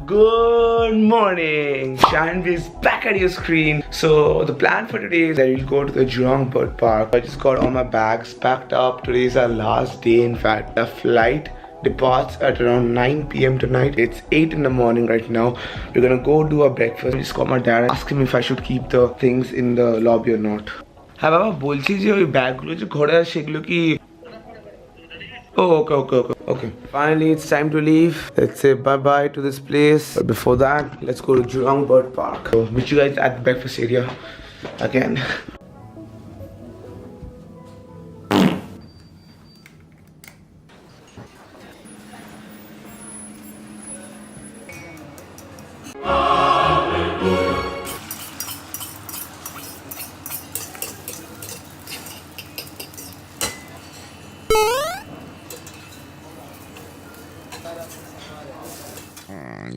Good morning! Shine is back at your screen. So the plan for today is that we'll go to the Jurong Bird Park. I just got all my bags packed up. Today is our last day. In fact, the flight departs at around 9 p.m. tonight. It's 8 in the morning right now. We're gonna go do our breakfast. I just called my dad and asked him if I should keep the things in the lobby or not. হ্যাঁ বাবা বলছি যে ওই ব্যাগগুলো যে ঘরে আছে সেগুলো কি Oh, okay. Finally, it's time to leave. Let's say bye-bye to this place. But before that, let's go to Jurong Bird Park. So, meet you guys at the breakfast area again.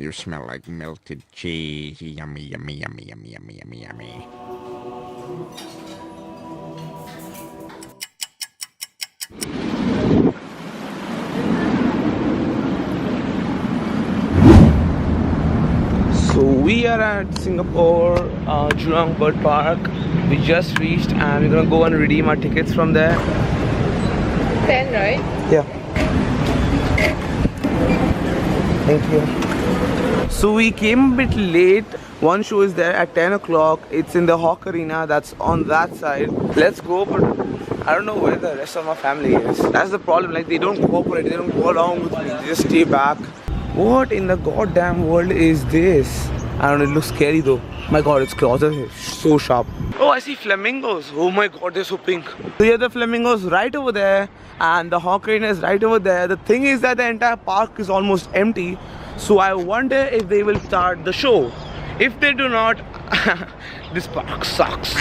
You smell like melted cheese. Yummy, yummy, yummy, yummy, yummy, yummy, yummy. So we are at Singapore, Jurong Bird Park. We just reached and we're gonna go and redeem our tickets from there. 10, right? Yeah. Thank you. So we came a bit late. One show is there at 10 o'clock. It's in the Hawk Arena. That's on that side. Let's go, but I don't know where the rest of my family is. That's the problem. Like, they don't cooperate. They don't go along with me. They just stay back. What in the goddamn world is this? I don't know. It looks scary though. My god, its claws are so sharp. Oh, I see flamingos. Oh my god, they're so pink. So here are the flamingos right over there. And the Hawk Arena is right over there. The thing is that the entire park is almost empty. So I wonder if they will start the show. If they do not, this park sucks.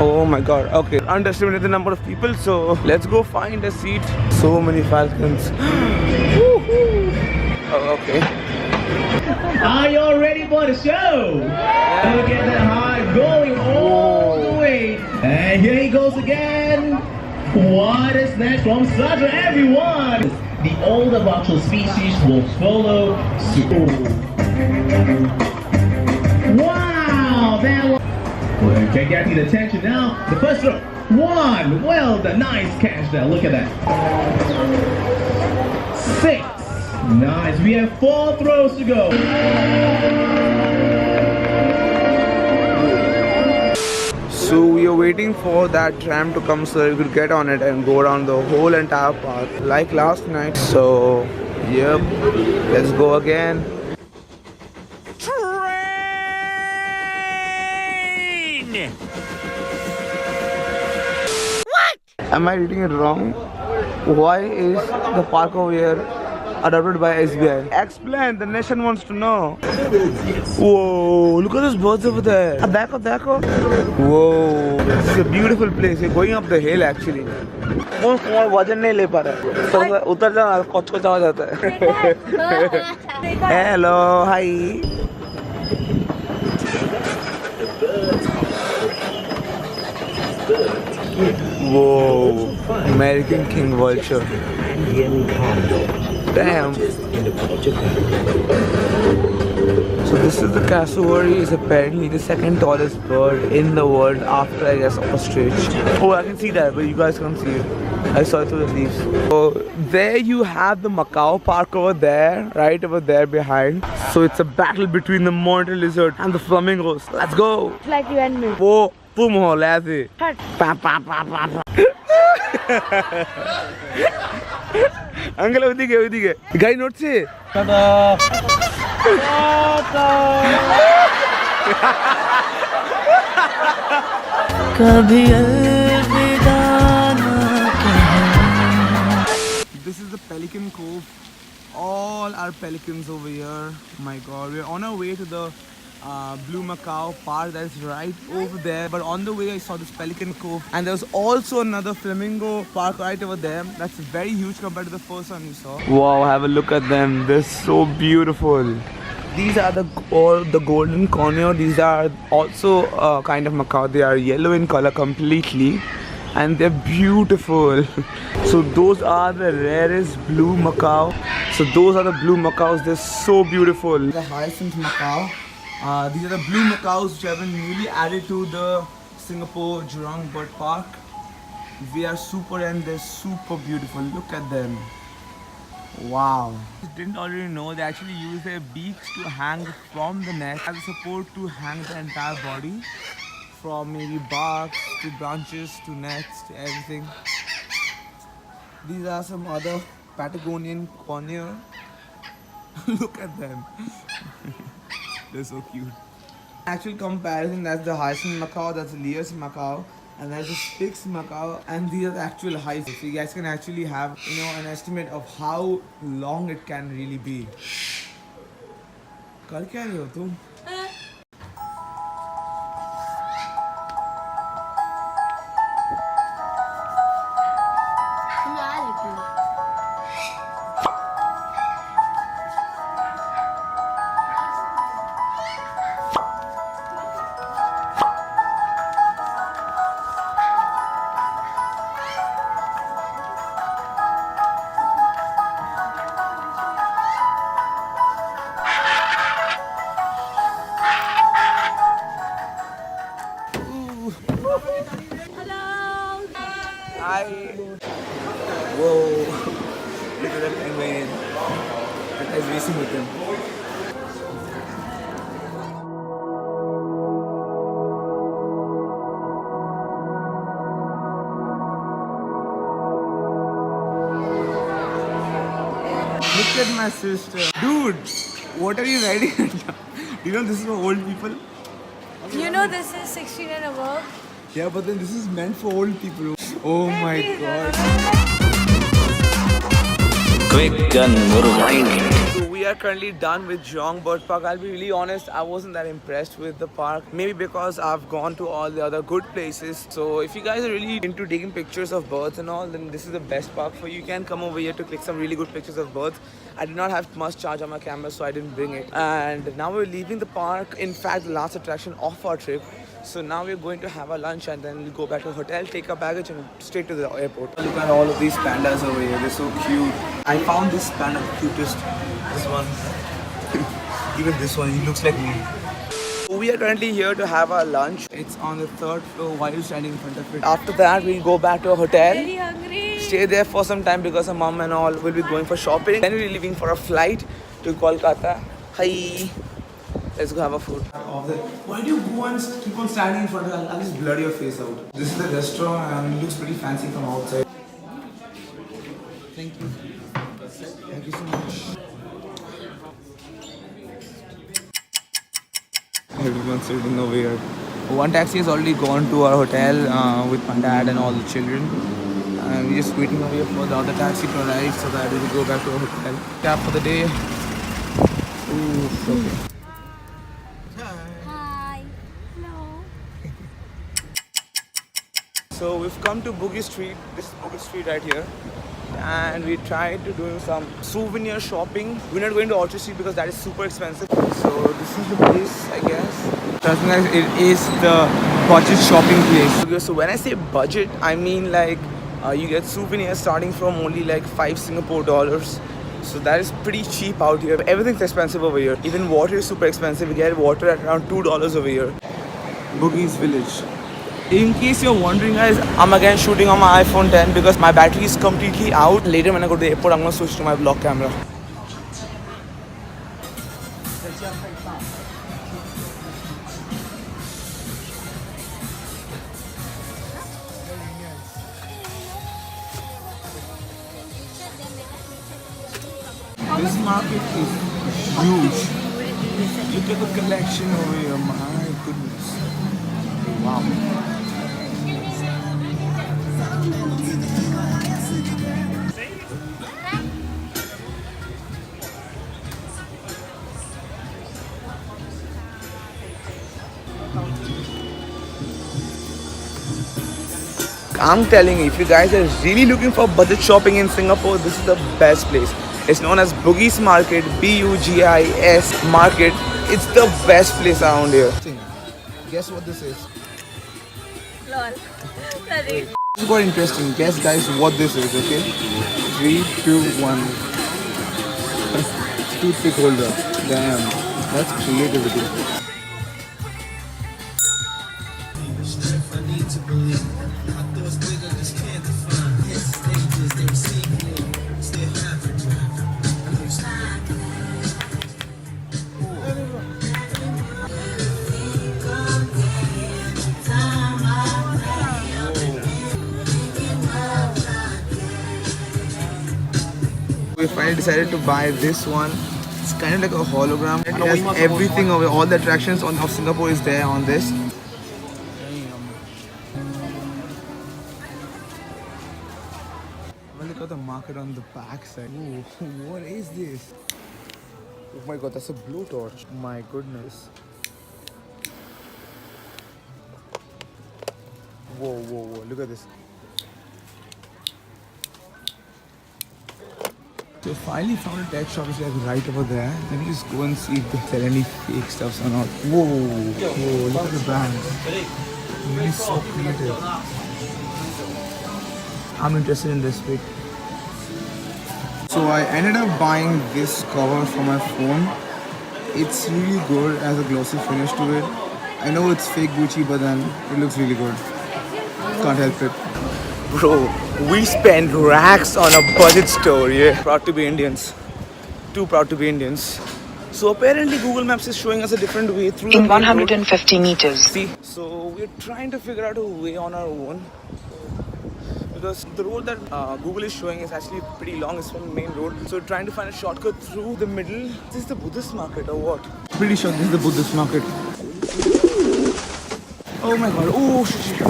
Oh my god. Okay, underestimated the number of people. So let's go find a seat. So many falcons. Oh, okay. Are you all ready for the show? Yeah. Look at that heart going all the way. And here he goes again. What is next from such everyone? The older voxel species will follow suit. Wow! That was... Well, can get the attention now. The first throw. One. Well, the nice catch there. Look at that. 6. Nice. We have 4 throws to go. So we are waiting for that tram to come so we could get on it and go around the whole entire park like last night. So, yep. Let's go again. Train! What? Am I reading it wrong? Why is the park over here adopted by SBI? Explain, the nation wants to know. Whoa, look at those birds over there. Dekho. Whoa, this is a beautiful place. We're going up the hill actually. वजन नहीं ले पा रहा है उतर जाना coach को जावा जाता है Hello, hi. Whoa, American king vulture. Damn. So this is the cassowary. Is apparently the second tallest bird in the world after, I guess, ostrich. Oh, I can see that, but you guys can't see it. I saw it through the leaves. So there you have the Macau Park over there, right over there behind. So it's a battle between the monitor lizard and the flamingos. Let's go. Like you and me. Whoa, boom, let's see. Uncle, ওদিকে গাড়ি নড়ছে কবি अलविदा ना कहे. This is the Pelican Cove. All our pelicans over here. My god, we're on our way to the Blue Macau Park that is right over there. But on the way I saw this Pelican Cove, and there's also another flamingo park right over there. That's very huge compared to the first one you saw. Wow, have a look at them. They're so beautiful. These are all the golden conure. These are also kind of macaw. They are yellow in color completely. and they're beautiful. So those are the rarest blue macaw So those are the blue macaws. They're so beautiful. The hyacinth macaw. These are the blue macaws which have been newly added to the Singapore Jurong Bird Park. They are super and they're super beautiful. Look at them. Wow. I didn't already know they actually use their beaks to hang from the neck as a support to hang the entire body. From maybe barks to branches to nets to everything. These are some other Patagonian conure. Look at them. They're so cute. Actual comparison, that's the hyacinth macaw, that's the Lear's macaw, and there's the Spix macaw, and these are the actual heights. So you guys can actually have, you know, an estimate of how long it can really be. कर क्या रहे हो तुम? Hi. Whoa. Look at that penguin. That guy's racing with him. Look at my sister. Dude, what are you riding right now? You know this is for old people? You know this is 16 and above. Yeah, but then this is meant for old people. Oh my god. Quick and motor. So we are currently done with Jurong Bird Park. I'll be really honest, I wasn't that impressed with the park. Maybe because I've gone to all the other good places. So if you guys are really into taking pictures of birds and all, then this is the best park for you. You can come over here to click some really good pictures of birds. I did not have much charge on my camera, so I didn't bring it. And now we're leaving the park. In fact, the last attraction of our trip. So now we're going to have our lunch and then we'll go back to the hotel, take our baggage and straight to the airport. Look at all of these pandas over here. They're so cute. I found this panda the cutest. This one. Even this one, he looks like me. We are currently here to have our lunch. It's on the 3rd floor. Why are you standing in front of it? After that, we'll go back to our hotel. Very hungry. Stay there for some time because our mom and all will be going for shopping. Then we're leaving for a flight to Kolkata. Hi. Let's go have a food. Why do you go and keep on standing in front of it? I'll just blur your face out. This is the restaurant and it looks pretty fancy from outside. Thank you. Thank you so much. Everyone's sitting over here. One taxi has already gone to our hotel with my dad and all the children. And we're just waiting over here for the other taxi to arrive so that we will go back to our hotel. Cap for the day. Ooh, okay. Hi. Hello. So we've come to Boogie Street. This is Boogie Street right here. And we tried to do some souvenir shopping. We're not going to Orchard Street because that is super expensive. So this is the place, I guess. Trust me guys, it is the budget shopping place. Okay, so when I say budget, I mean like you get souvenirs starting from only like 5 Singapore dollars. So that is pretty cheap out here. Everything's expensive over here. Even water is super expensive. We get water at around $2 over here. Boogie's Village. In case you're wondering guys, I'm again shooting on my iPhone 10 because my battery is completely out. Later when I go to the airport, I'm going to switch to my vlog camera. This market is huge. Look at the collection over here, my goodness. Wow. I'm telling you, if you guys are really looking for budget shopping in Singapore, this is the best place. It's known as Bugis Market, BUGIS Market. It's the best place around here. Guess what this is? Lol. Sorry. This is quite interesting. Guess guys what this is, okay? 3, 2, 1. Toothpick holder. Damn, that's creativity. We finally decided to buy this one. It's kind of like a hologram. It has everything of all the attractions of Singapore is there on this. Well, look at the market on the back side. Ooh, what is this? Oh my god, that's a blowtorch. My goodness. Whoa, whoa, whoa, look at this. So finally found a tech shop, which is like right over there. Let me just go and see if they sell any fake stuffs or not. Whoa, whoa, look at the brands. Really so creative. I'm interested in this bit. So I ended up buying this cover for my phone. It's really good, it has a glossy finish to it. I know it's fake Gucci, but then it looks really good. Can't help it. Bro, we spend racks on a budget store, yeah. Proud to be Indians. Too proud to be Indians. So apparently Google Maps is showing us a different way through in 150 meters. See, so we're trying to figure out a way on our own. Because the road that Google is showing is actually pretty long, it's from the main road. So we're trying to find a shortcut through the middle. Is this the Buddhist market or what? Pretty sure this is the Buddhist market. Oh my god, oh shit.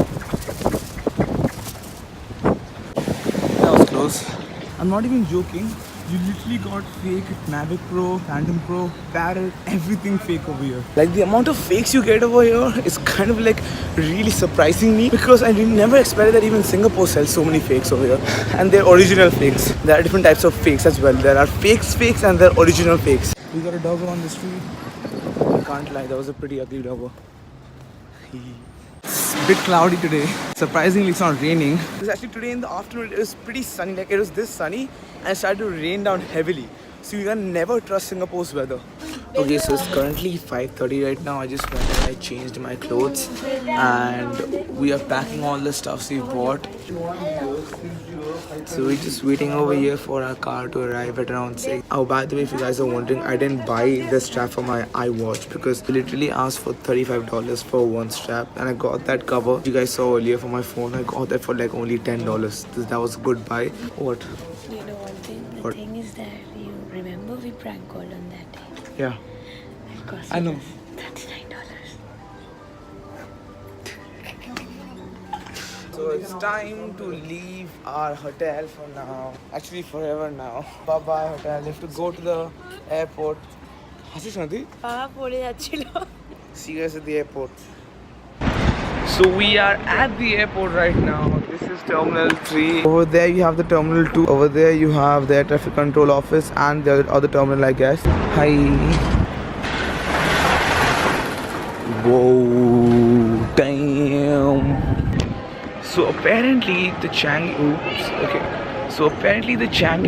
I'm not even joking. You literally got fake Mavic Pro, Phantom Pro, Parrot, everything fake over here. Like the amount of fakes you get over here is kind of like really surprising me, because I never expected that even Singapore sells so many fakes over here. And they're original fakes. There are different types of fakes as well. There are fakes and there are original fakes. We got a doggo on the street. I can't lie, that was a pretty ugly doggo. It's a bit cloudy today. Surprisingly, it's not raining. Because actually today in the afternoon it was pretty sunny. Like it was this sunny and it started to rain down heavily. So you can never trust Singapore's weather. Okay, so it's currently 5:30 right now. I just went and I changed my clothes and we are packing all the stuffs we bought. So we're just waiting over here for our car to arrive at around 6. Oh, by the way, if you guys are wondering, I didn't buy the strap for my iWatch because they literally asked for $35 for one strap, and I got that cover you guys saw earlier for my phone. I got that for like only $10. That was a good buy. What? You know one thing? The thing is that you remember we prank called on that day. Yeah. It cost I know. $39. So it's time to leave our hotel for now. Actually, forever now. Bye bye hotel. We have to go to the airport. See you guys at the airport. So we are at the airport right now. This is Terminal 3. Over there you have the Terminal 2. Over there you have the Air Traffic Control Office and the other terminal, I guess. Hi. Whoa. Damn. So apparently the Changi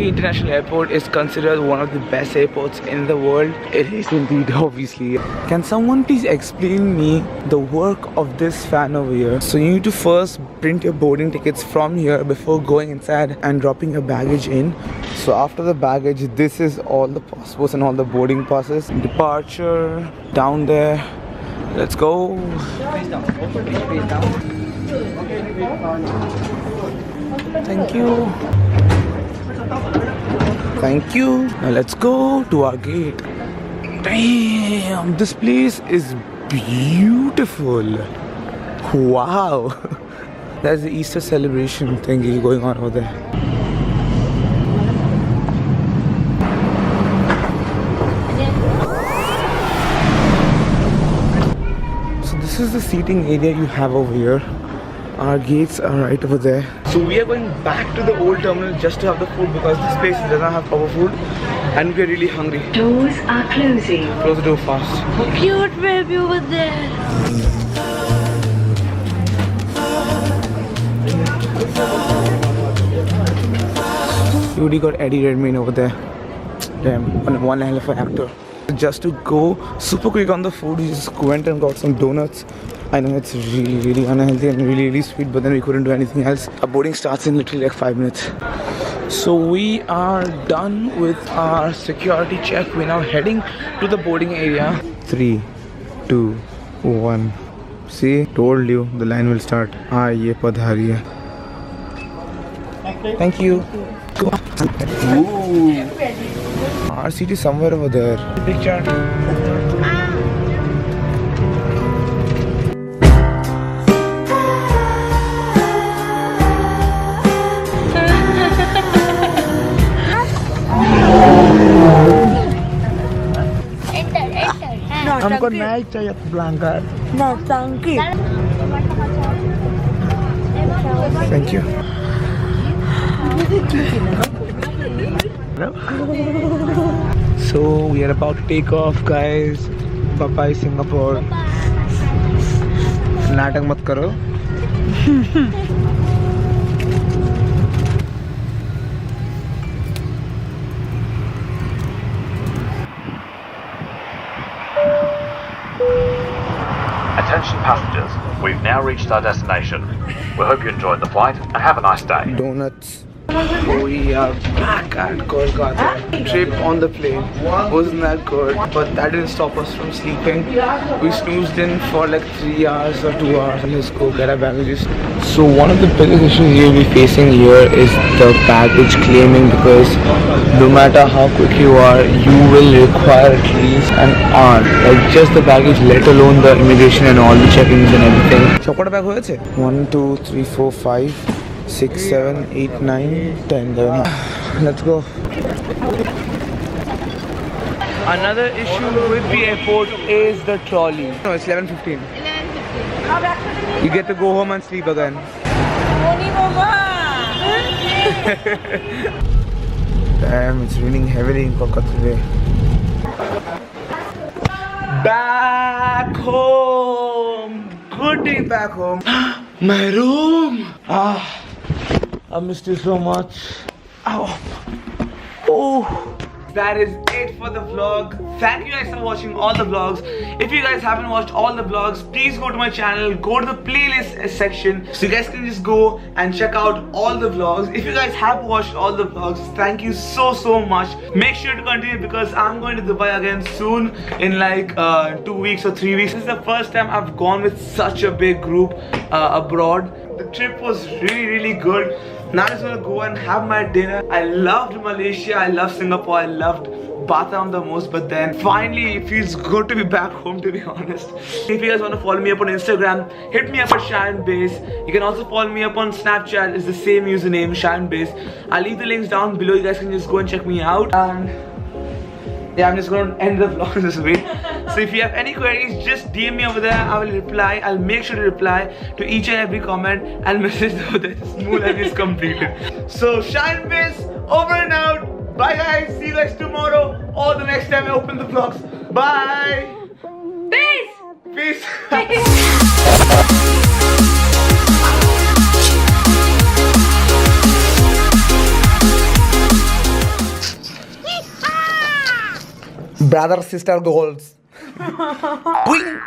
International Airport is considered one of the best airports in the world. It is indeed, obviously. Can someone please explain me the work of this fan over here? So you need to first print your boarding tickets from here before going inside and dropping your baggage in. So after the baggage, this is all the passports and all the boarding passes. Departure down there. Let's go. Thank you. Thank you. Now let's go to our gate. Damn, this place is beautiful. Wow. There's the Easter celebration thingy going on over there. So this is the seating area you have over here. Our gates are right over there. So we are going back to the old terminal just to have the food because this place does not have proper food and we are really hungry. Doors are closing. Close the door fast. Cute baby over there. You already got Eddie Redmayne over there. Damn, one hell of an actor. Just to go super quick on the food, we just went and got some donuts. I know it's really unhealthy and really sweet, but then we couldn't do anything else. Our boarding starts in literally like 5 minutes. So we are done with our security check. We're now heading to the boarding area. 3, 2, 1. See, told you the line will start. Ye padhari hai. Thank you. Ooh. Our seat is somewhere over there. Picture. हमको नहीं चाहिए blanket. No, thank you. Thank you. So we are about to take off, guys. Bye bye Singapore. नाटक मत करो. Attention passengers, we've now reached our destination. We hope you enjoyed the flight and have a nice day. Donuts. We are back at Kolkata. Trip on the plane wasn't that good, but that didn't stop us from sleeping. We snoozed in for like 3 hours or 2 hours. Let's go get our baggages. So one of the biggest issues you'll be facing here is the baggage claiming, because no matter how quick you are, you will require at least an hour. Like just the baggage, let alone the immigration and all the check-ins and everything. So what bag hoyeche? 1, 2, 3, 4, 5. 6, 7, 8, 9, 10, 11. Let's go. Another issue with the airport is the trolley. No, it's 11:15. You get to go home and sleep again. Damn, it's raining heavily in Kolkata today. Back home. Good day back home. My room. I missed you so much. Ow. Oh. That is it for the vlog. Thank you guys for watching all the vlogs. If you guys haven't watched all the vlogs, please go to my channel, go to the playlist section, so you guys can just go and check out all the vlogs. If you guys have watched all the vlogs, thank you so much. Make sure to continue, because I'm going to Dubai again soon in like 2 weeks or 3 weeks. This is the first time I've gone with such a big group abroad. The trip was really good. Now I'm just gonna go and have my dinner. I loved Malaysia, I loved Singapore, I loved Batam the most, but then finally it feels good to be back home, to be honest. If you guys want to follow me up on Instagram, hit me up at SharonBase. You can also follow me up on Snapchat, it's the same username, SharonBase. I'll leave the links down below, you guys can just go and check me out. And yeah, I'm just gonna end the vlog this way. So if you have any queries, just DM me over there. I will reply. I'll make sure to reply to each and every comment and message over there. The smooth life is completed. So SharonBase, over and out. Bye guys. See you guys tomorrow or the next time I open the vlogs. Bye. Peace. Brother, sister, goals. Wing.